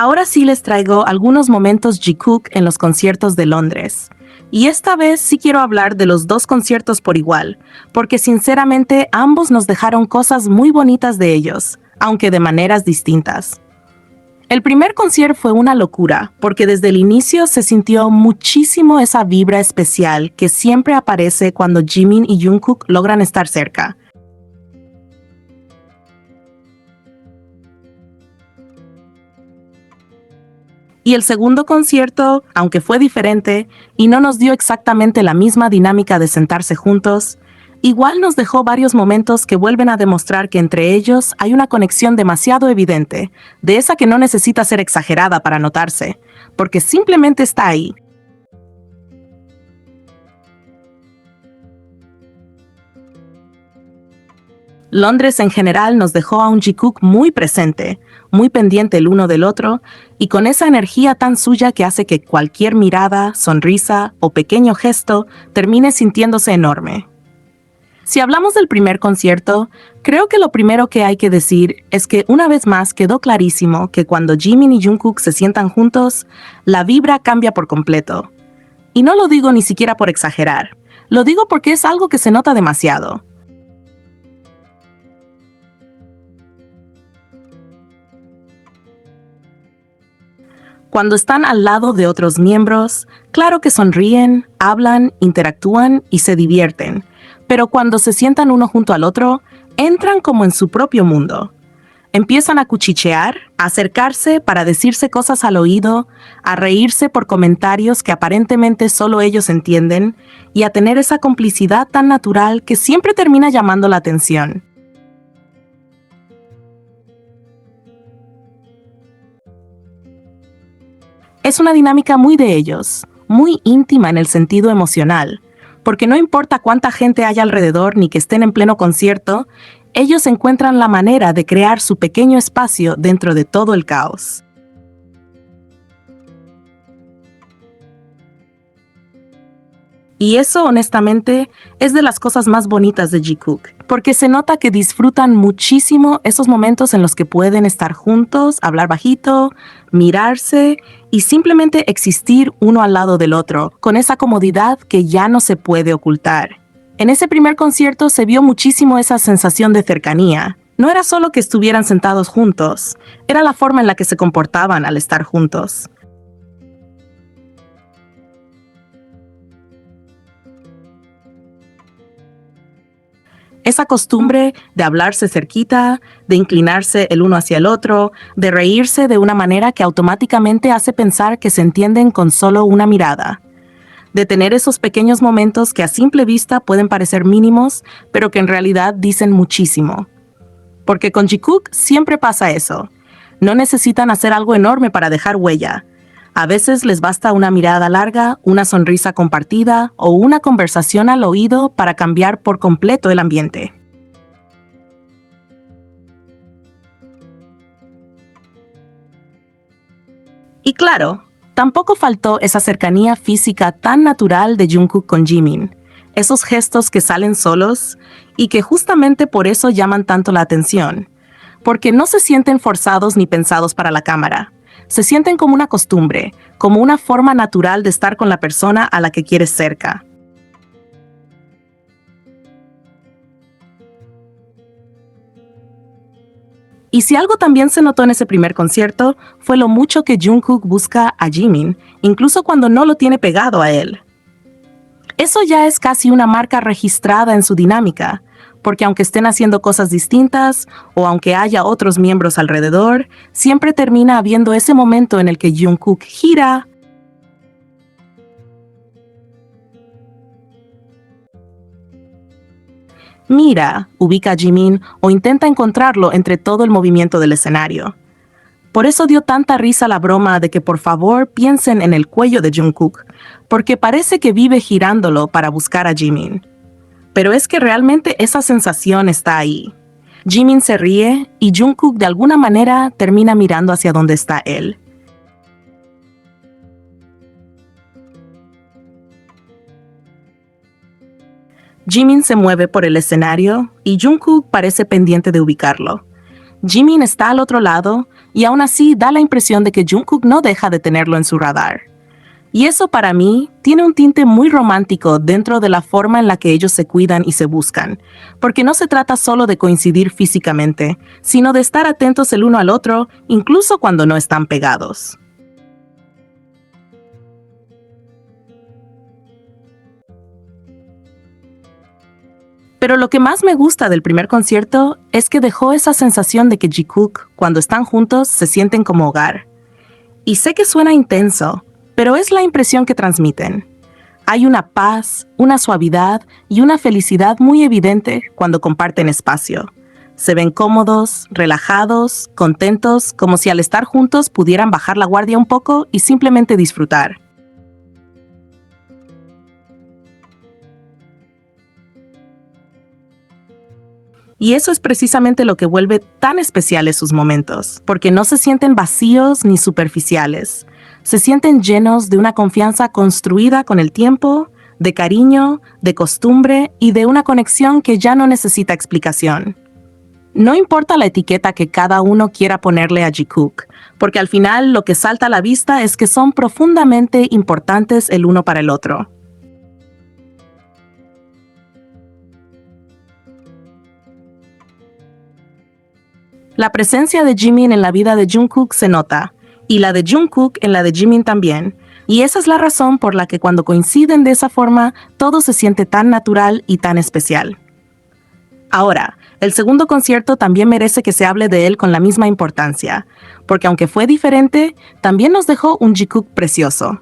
Ahora sí les traigo algunos momentos Jikook en los conciertos de Londres. Y esta vez sí quiero hablar de los dos conciertos por igual, porque sinceramente ambos nos dejaron cosas muy bonitas de ellos, aunque de maneras distintas. El primer concierto fue una locura, porque desde el inicio se sintió muchísimo esa vibra especial que siempre aparece cuando Jimin y Jungkook logran estar cerca. Y el segundo concierto, aunque fue diferente y no nos dio exactamente la misma dinámica de sentarse juntos, igual nos dejó varios momentos que vuelven a demostrar que entre ellos hay una conexión demasiado evidente, de esa que no necesita ser exagerada para notarse, porque simplemente está ahí. Londres en general nos dejó a un Jikook muy presente, muy pendiente el uno del otro, y con esa energía tan suya que hace que cualquier mirada, sonrisa o pequeño gesto termine sintiéndose enorme. Si hablamos del primer concierto, creo que lo primero que hay que decir es que una vez más quedó clarísimo que cuando Jimin y Jungkook se sientan juntos, la vibra cambia por completo. Y no lo digo ni siquiera por exagerar, lo digo porque es algo que se nota demasiado. Cuando están al lado de otros miembros, claro que sonríen, hablan, interactúan y se divierten, pero cuando se sientan uno junto al otro, entran como en su propio mundo. Empiezan a cuchichear, a acercarse para decirse cosas al oído, a reírse por comentarios que aparentemente solo ellos entienden y a tener esa complicidad tan natural que siempre termina llamando la atención. Es una dinámica muy de ellos, muy íntima en el sentido emocional, porque no importa cuánta gente haya alrededor ni que estén en pleno concierto, ellos encuentran la manera de crear su pequeño espacio dentro de todo el caos. Y eso, honestamente, es de las cosas más bonitas de Jikook, porque se nota que disfrutan muchísimo esos momentos en los que pueden estar juntos, hablar bajito, mirarse y simplemente existir uno al lado del otro, con esa comodidad que ya no se puede ocultar. En ese primer concierto se vio muchísimo esa sensación de cercanía. No era solo que estuvieran sentados juntos, era la forma en la que se comportaban al estar juntos. Esa costumbre de hablarse cerquita, de inclinarse el uno hacia el otro, de reírse de una manera que automáticamente hace pensar que se entienden con solo una mirada. De tener esos pequeños momentos que a simple vista pueden parecer mínimos, pero que en realidad dicen muchísimo. Porque con Jikook siempre pasa eso. No necesitan hacer algo enorme para dejar huella. A veces les basta una mirada larga, una sonrisa compartida o una conversación al oído para cambiar por completo el ambiente. Y claro, tampoco faltó esa cercanía física tan natural de Jungkook con Jimin, esos gestos que salen solos y que justamente por eso llaman tanto la atención, porque no se sienten forzados ni pensados para la cámara. Se sienten como una costumbre, como una forma natural de estar con la persona a la que quieres cerca. Y si algo también se notó en ese primer concierto, fue lo mucho que Jungkook busca a Jimin, incluso cuando no lo tiene pegado a él. Eso ya es casi una marca registrada en su dinámica, porque aunque estén haciendo cosas distintas o aunque haya otros miembros alrededor, siempre termina habiendo ese momento en el que Jungkook gira, mira, ubica a Jimin o intenta encontrarlo entre todo el movimiento del escenario. Por eso dio tanta risa la broma de que por favor piensen en el cuello de Jungkook, porque parece que vive girándolo para buscar a Jimin. Pero es que realmente esa sensación está ahí. Jimin se ríe y Jungkook de alguna manera termina mirando hacia donde está él. Jimin se mueve por el escenario y Jungkook parece pendiente de ubicarlo. Jimin está al otro lado y aún así da la impresión de que Jungkook no deja de tenerlo en su radar. Y eso para mí tiene un tinte muy romántico dentro de la forma en la que ellos se cuidan y se buscan, porque no se trata solo de coincidir físicamente, sino de estar atentos el uno al otro, incluso cuando no están pegados. Pero lo que más me gusta del primer concierto es que dejó esa sensación de que Jikook, cuando están juntos, se sienten como hogar. Y sé que suena intenso, pero es la impresión que transmiten. Hay una paz, una suavidad y una felicidad muy evidente cuando comparten espacio. Se ven cómodos, relajados, contentos, como si al estar juntos pudieran bajar la guardia un poco y simplemente disfrutar. Y eso es precisamente lo que vuelve tan especiales sus momentos, porque no se sienten vacíos ni superficiales. Se sienten llenos de una confianza construida con el tiempo, de cariño, de costumbre y de una conexión que ya no necesita explicación. No importa la etiqueta que cada uno quiera ponerle a Jikook, porque al final lo que salta a la vista es que son profundamente importantes el uno para el otro. La presencia de Jimin en la vida de Jungkook se nota, y la de Jungkook en la de Jimin también, y esa es la razón por la que cuando coinciden de esa forma, todo se siente tan natural y tan especial. Ahora, el segundo concierto también merece que se hable de él con la misma importancia, porque aunque fue diferente, también nos dejó un Jikook precioso.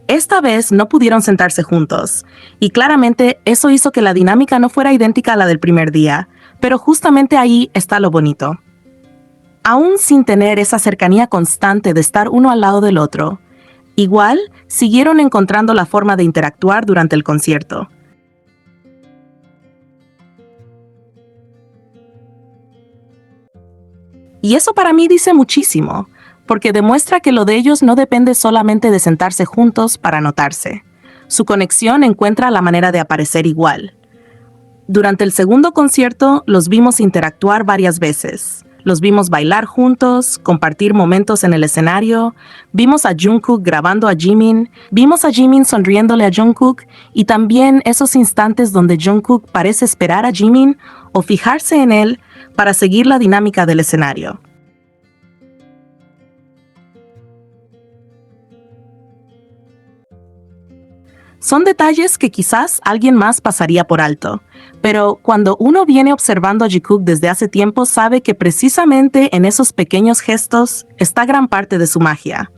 Esta vez no pudieron sentarse juntos, y claramente eso hizo que la dinámica no fuera idéntica a la del primer día, pero justamente ahí está lo bonito. Aún sin tener esa cercanía constante de estar uno al lado del otro, igual siguieron encontrando la forma de interactuar durante el concierto. Y eso para mí dice muchísimo, porque demuestra que lo de ellos no depende solamente de sentarse juntos para notarse. Su conexión encuentra la manera de aparecer igual. Durante el segundo concierto los vimos interactuar varias veces. Los vimos bailar juntos, compartir momentos en el escenario, vimos a Jungkook grabando a Jimin, vimos a Jimin sonriéndole a Jungkook y también esos instantes donde Jungkook parece esperar a Jimin o fijarse en él para seguir la dinámica del escenario. Son detalles que quizás alguien más pasaría por alto, pero cuando uno viene observando a Jikook desde hace tiempo sabe que precisamente en esos pequeños gestos está gran parte de su magia.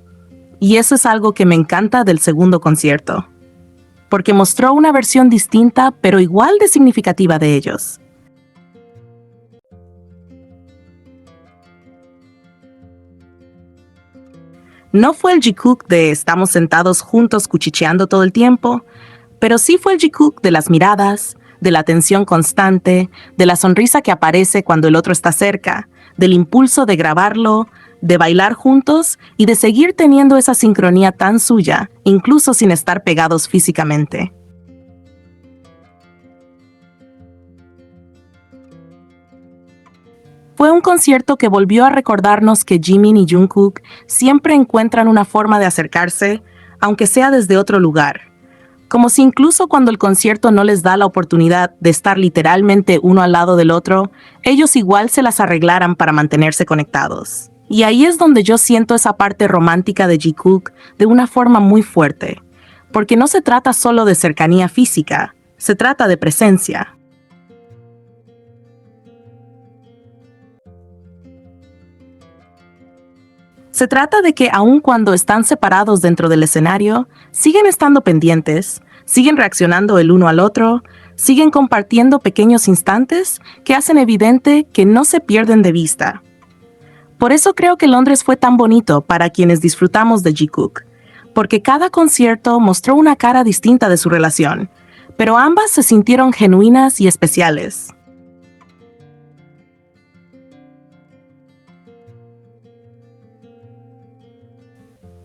Y eso es algo que me encanta del segundo concierto, porque mostró una versión distinta pero igual de significativa de ellos. No fue el Jikook de estamos sentados juntos cuchicheando todo el tiempo, pero sí fue el Jikook de las miradas, de la atención constante, de la sonrisa que aparece cuando el otro está cerca, del impulso de grabarlo, de bailar juntos y de seguir teniendo esa sincronía tan suya, incluso sin estar pegados físicamente. Fue un concierto que volvió a recordarnos que Jimin y Jungkook siempre encuentran una forma de acercarse, aunque sea desde otro lugar. Como si incluso cuando el concierto no les da la oportunidad de estar literalmente uno al lado del otro, ellos igual se las arreglaran para mantenerse conectados. Y ahí es donde yo siento esa parte romántica de Jikook de una forma muy fuerte, porque no se trata solo de cercanía física, se trata de presencia. Se trata de que aun cuando están separados dentro del escenario, siguen estando pendientes, siguen reaccionando el uno al otro, siguen compartiendo pequeños instantes que hacen evidente que no se pierden de vista. Por eso creo que Londres fue tan bonito para quienes disfrutamos de Jikook, porque cada concierto mostró una cara distinta de su relación, pero ambas se sintieron genuinas y especiales.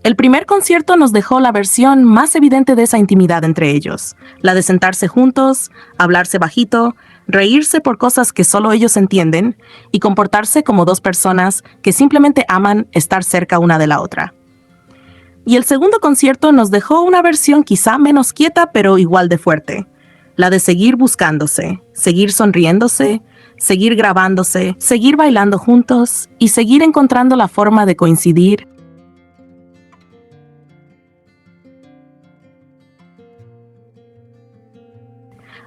El primer concierto nos dejó la versión más evidente de esa intimidad entre ellos, la de sentarse juntos, hablarse bajito, reírse por cosas que solo ellos entienden y comportarse como dos personas que simplemente aman estar cerca una de la otra. Y el segundo concierto nos dejó una versión quizá menos quieta pero igual de fuerte, la de seguir buscándose, seguir sonriéndose, seguir grabándose, seguir bailando juntos y seguir encontrando la forma de coincidir.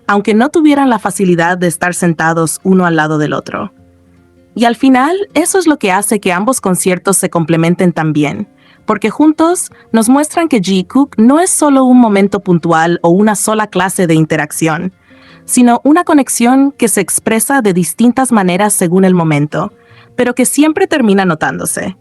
Aunque no tuvieran la facilidad de estar sentados uno al lado del otro. Y al final, eso es lo que hace que ambos conciertos se complementen tan bien, porque juntos nos muestran que Jikook no es solo un momento puntual o una sola clase de interacción, sino una conexión que se expresa de distintas maneras según el momento, pero que siempre termina notándose.